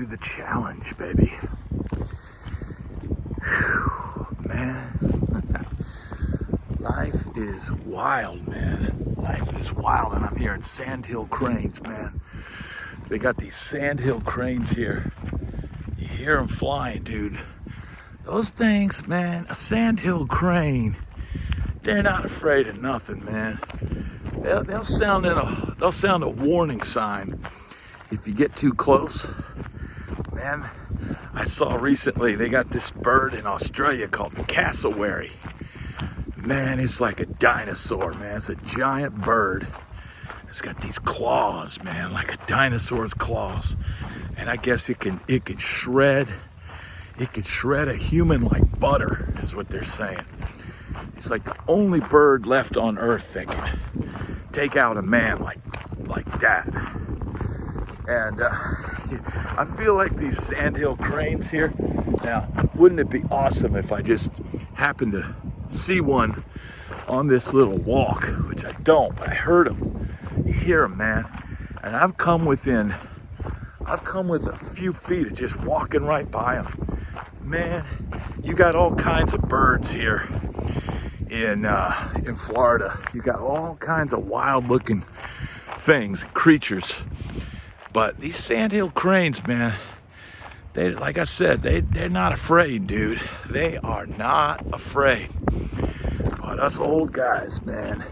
to the challenge, baby. Whew, man. Life is wild, man. Life is wild, and I'm here in Sandhill Cranes, man. They got these Sandhill Cranes here. You hear them flying, dude. Those things, man, a Sandhill Crane, they're not afraid of nothing, man. They'll sound a warning sign if you get too close. Man, I saw recently they got this bird in Australia called the cassowary. Man, it's like a dinosaur, man. It's a giant bird. It's got these claws, man, like a dinosaur's claws. And I guess it can shred a human like butter, is what they're saying. It's like the only bird left on Earth that can take out a man like that. And I feel like these Sandhill Cranes here. Now, wouldn't it be awesome if I just happened to see one on this little walk, which I don't, but I heard them. You hear them, man. And I've come within a few feet of just walking right by them. Man, you got all kinds of birds here in Florida. You got all kinds of wild-looking things, creatures. But these Sandhill Cranes, man, they, like I said, they're not afraid, dude. They are not afraid. But us old guys, man,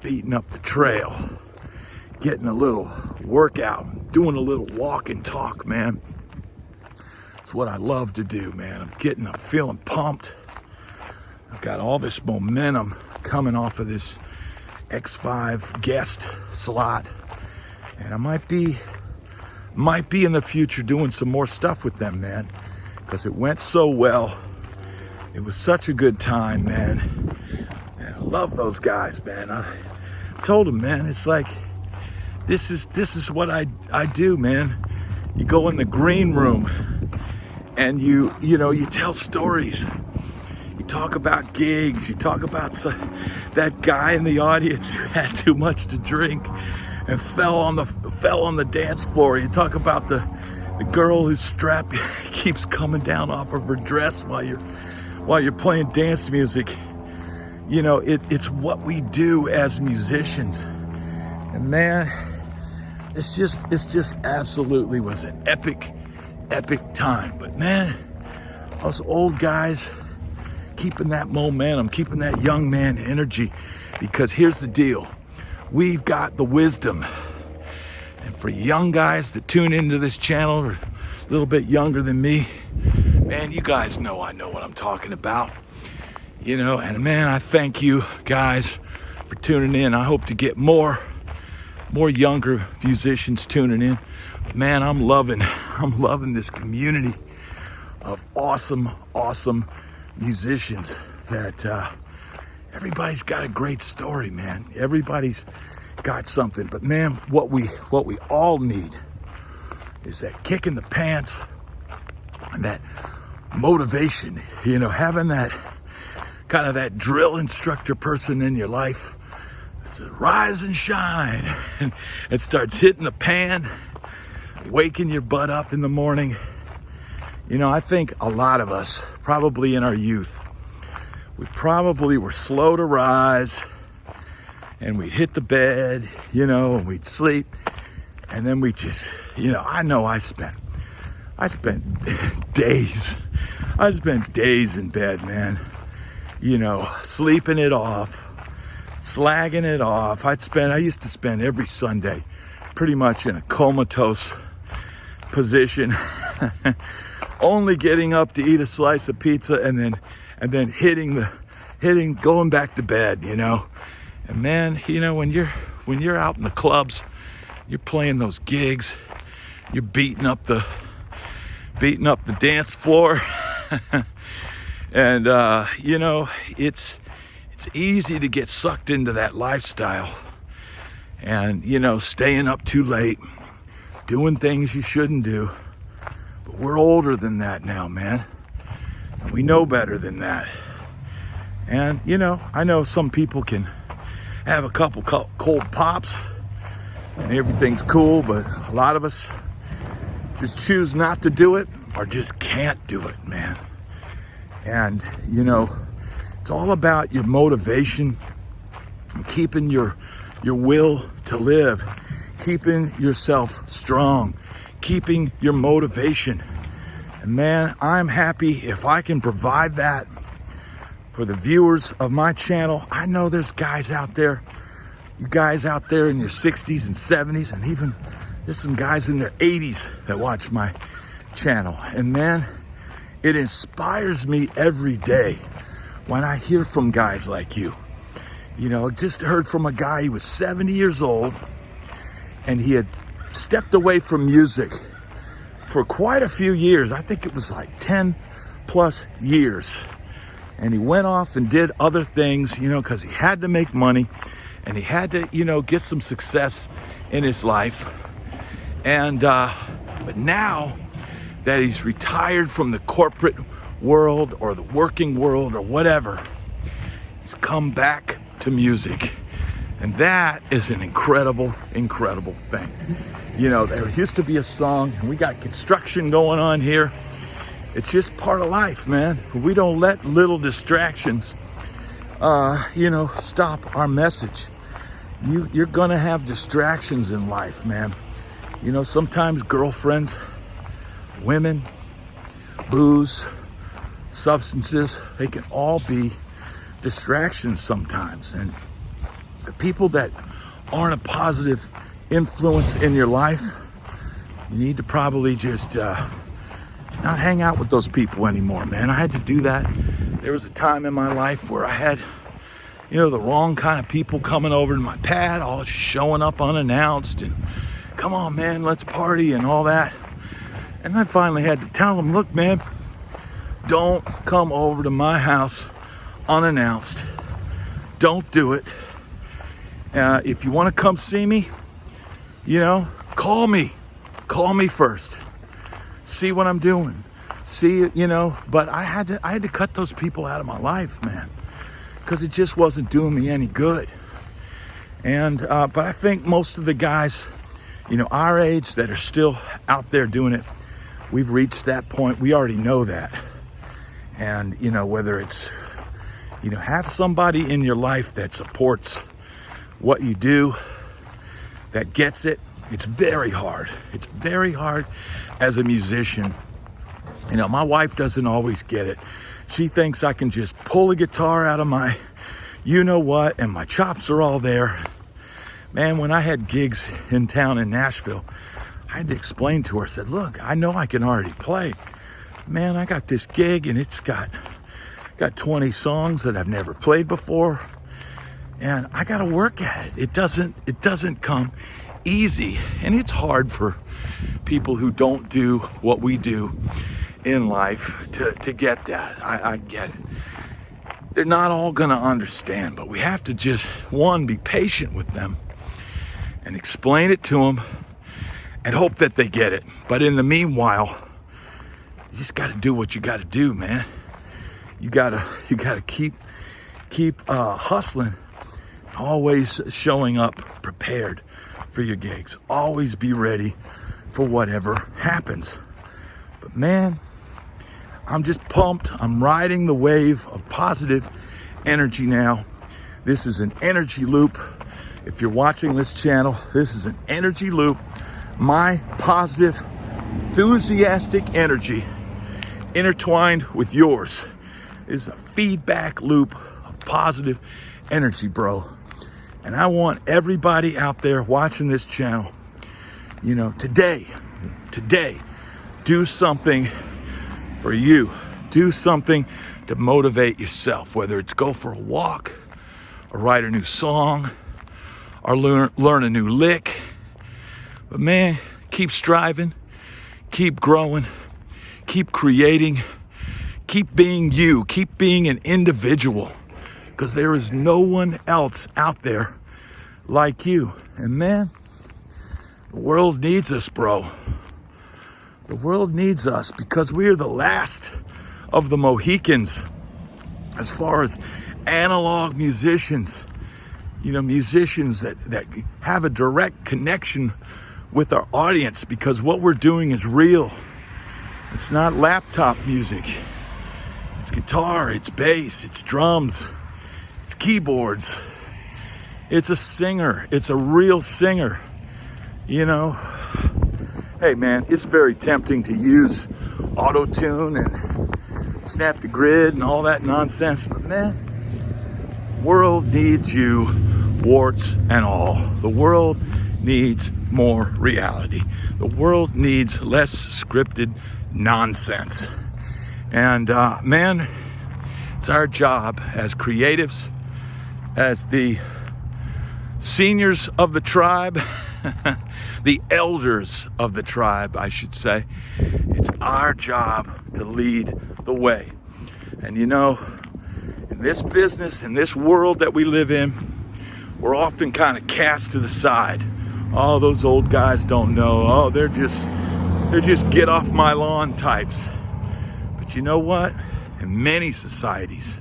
beating up the trail, getting a little workout, doing a little walk and talk, man. It's what I love to do, man. I'm feeling pumped. I've got all this momentum coming off of this X5 guest slot. And I might be in the future doing some more stuff with them, man. Because it went so well. It was such a good time, man. And I love those guys, man. I told them, man, it's like, this is what I do, man. You go in the green room and you tell stories. You talk about gigs. You talk about that guy in the audience who had too much to drink and fell on the dance floor. You talk about the girl whose strap keeps coming down off of her dress while you're playing dance music. You know, it's what we do as musicians. And man, it's just absolutely was an epic time. But man, us old guys keeping that momentum, keeping that young man energy, because here's the deal. We've got the wisdom. And for young guys that tune into this channel, or a little bit younger than me, man, you guys know I know what I'm talking about. You know, and man, I thank you guys for tuning in. I hope to get more younger musicians tuning in. Man, I'm loving this community of awesome musicians that everybody's got a great story, man. Everybody's got something. But man, what we all need is that kick in the pants and that motivation, you know, having that kind of that drill instructor person in your life that says rise and shine, and it starts hitting the pan, waking your butt up in the morning. You know, I think a lot of us, probably in our youth, we probably were slow to rise, and we'd hit the bed, you know, and we'd sleep, and then we just, you know I spent days in bed, man, you know, sleeping it off, slagging it off. I used to spend every Sunday pretty much in a comatose position, only getting up to eat a slice of pizza and then going back to bed, you know. And man, you know, when you're out in the clubs, you're playing those gigs, you're beating up the dance floor. And you know, it's easy to get sucked into that lifestyle, and you know, staying up too late, doing things you shouldn't do. But we're older than that now, man. We know better than that. And you know, I know some people can have a couple cold pops and everything's cool, but a lot of us just choose not to do it or just can't do it, man. And, you know, it's all about your motivation, keeping your will to live, keeping yourself strong, keeping your motivation. And man, I'm happy if I can provide that for the viewers of my channel. I know there's guys out there, you guys out there in your 60s and 70s, and even there's some guys in their 80s that watch my channel. And man, it inspires me every day when I hear from guys like you. You know, just heard from a guy, he was 70 years old, and he had stepped away from music for quite a few years. I think it was like 10 plus years. And he went off and did other things, you know, because he had to make money and he had to, you know, get some success in his life. And, but now that he's retired from the corporate world or the working world or whatever, he's come back to music. And that is an incredible, incredible thing. You know, there used to be a song, and we got construction going on here. It's just part of life, man. We don't let little distractions, you know, stop our message. You're gonna have distractions in life, man. You know, sometimes girlfriends, women, booze, substances, they can all be distractions sometimes. And the people that aren't a positive influence in your life, you need to probably just not hang out with those people anymore, man. I had to do that. There was a time in my life where I had, you know, the wrong kind of people coming over to my pad, all showing up unannounced and come on, man, let's party and all that. And I finally had to tell them, look, man, don't come over to my house unannounced. Don't do it. If you want to come see me, you know, call me. Call me first. See what I'm doing. See it, you know. But I had to cut those people out of my life, man, because it just wasn't doing me any good. And but I think most of the guys, you know, our age that are still out there doing it, we've reached that point. We already know that. And you know, whether it's, you know, have somebody in your life that supports what you do, that gets it. It's very hard. It's very hard as a musician. You know, my wife doesn't always get it. She thinks I can just pull a guitar out of my you-know-what and my chops are all there. Man, when I had gigs in town in Nashville, I had to explain to her, I said, look, I know I can already play. Man, I got this gig and it's got 20 songs that I've never played before. And I got to work at it. It doesn't come easy. And it's hard for people who don't do what we do in life to get that. I get it. They're not all going to understand, but we have to just, one, be patient with them and explain it to them and hope that they get it. But in the meanwhile, you just got to do what you got to do, man. You got to keep hustling, always showing up prepared for your gigs. Always be ready for whatever happens. But man, I'm just pumped. I'm riding the wave of positive energy now. This is an energy loop. If you're watching this channel, this is an energy loop. My positive, enthusiastic energy intertwined with yours is a feedback loop of positive energy, bro. And I want everybody out there watching this channel, you know, today, do something for you. Do something to motivate yourself, whether it's go for a walk or write a new song or learn a new lick. But man, keep striving, keep growing, keep creating, keep being you, keep being an individual, because there is no one else out there like you. And man, the world needs us, bro. The world needs us because we are the last of the Mohicans as far as analog musicians, you know, musicians that have a direct connection with our audience, because what we're doing is real. It's not laptop music. It's guitar, it's bass, it's drums, it's keyboards. It's a singer. It's a real singer. You know, hey man, it's very tempting to use auto-tune and snap the grid and all that nonsense, but man, world needs you, warts and all. The world needs more reality. The world needs less scripted nonsense. And man, it's our job as creatives, as the seniors of the tribe, the elders of the tribe, I should say. It's our job to lead the way. And you know, in this business, in this world that we live in, we're often kind of cast to the side. Oh, those old guys don't know. Oh, they're just get off my lawn types. But you know what? In many societies,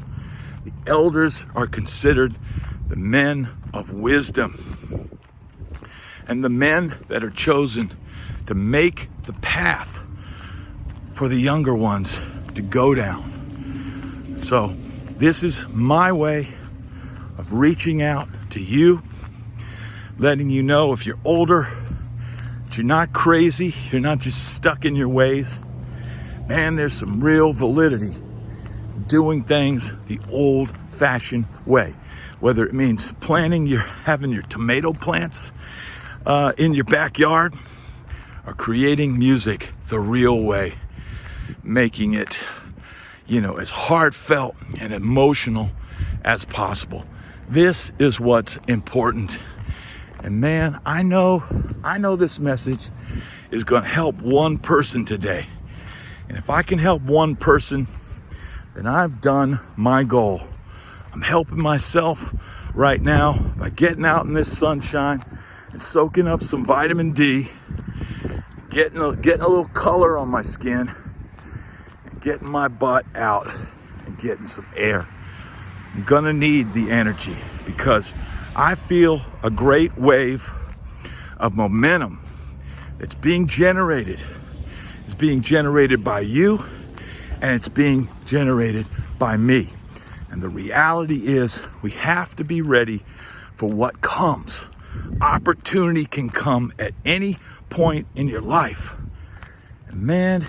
the elders are considered the men of wisdom, and the men that are chosen to make the path for the younger ones to go down. So this is my way of reaching out to you, letting you know if you're older, that you're not crazy, you're not just stuck in your ways. Man, there's some real validity doing things the old-fashioned way. Whether it means having your tomato plants in your backyard, or creating music the real way, making it, you know, as heartfelt and emotional as possible. This is what's important. And man, I know this message is going to help one person today. And if I can help one person, then I've done my goal. I'm helping myself right now by getting out in this sunshine and soaking up some vitamin D, getting a little color on my skin, and getting my butt out and getting some air. I'm gonna need the energy because I feel a great wave of momentum that's being generated. It's being generated by you, and it's being generated by me. And the reality is we have to be ready for what comes. Opportunity can come at any point in your life. And man,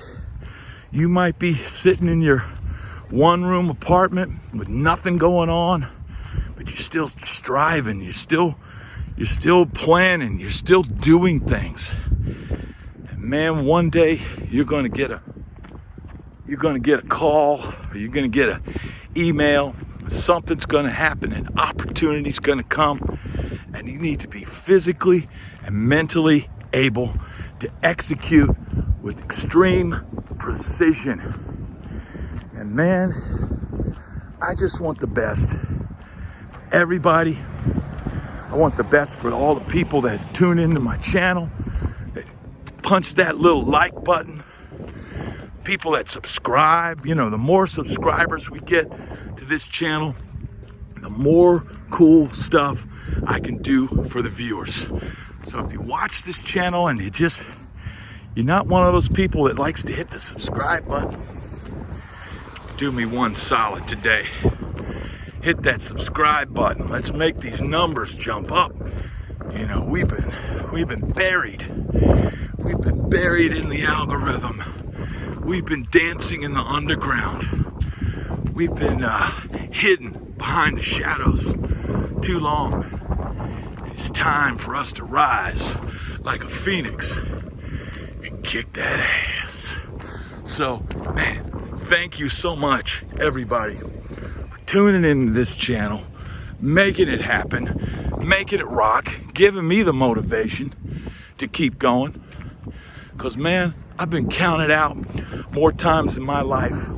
you might be sitting in your one-room apartment with nothing going on, but you're still striving, you're still planning, you're still doing things. And man, one day you're gonna get a call, or you're gonna get an email. Something's gonna happen, an opportunity's gonna come, and you need to be physically and mentally able to execute with extreme precision. And man, I just want the best for everybody. I want the best for all the people that tune into my channel, that punch that little like button, people that subscribe. You know, the more subscribers we get to this channel, the more cool stuff I can do for the viewers. So if you watch this channel and you're not one of those people that likes to hit the subscribe button, do me one solid today. Hit that subscribe button. Let's make these numbers jump up. You know, we've been buried. We've been buried in the algorithm. We've been dancing in the underground. We've been hidden behind the shadows too long. It's time for us to rise like a phoenix and kick that ass. So, man, thank you so much, everybody, for tuning into this channel, making it happen, making it rock, giving me the motivation to keep going. Because, man, I've been counted out more times in my life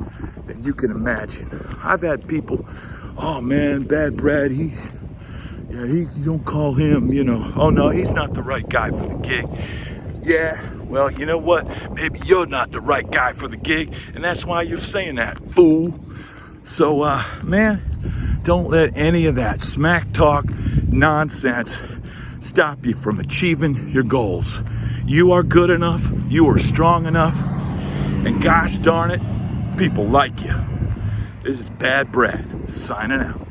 than you can imagine. I've had people, oh man, Bad Brad, you don't call him, you know, oh no, he's not the right guy for the gig. Yeah, well, you know what? Maybe you're not the right guy for the gig, and that's why you're saying that, fool. So, man, don't let any of that smack talk nonsense stop you from achieving your goals. You are good enough, you are strong enough, and gosh darn it, people like you. This is Bad Brad, signing out.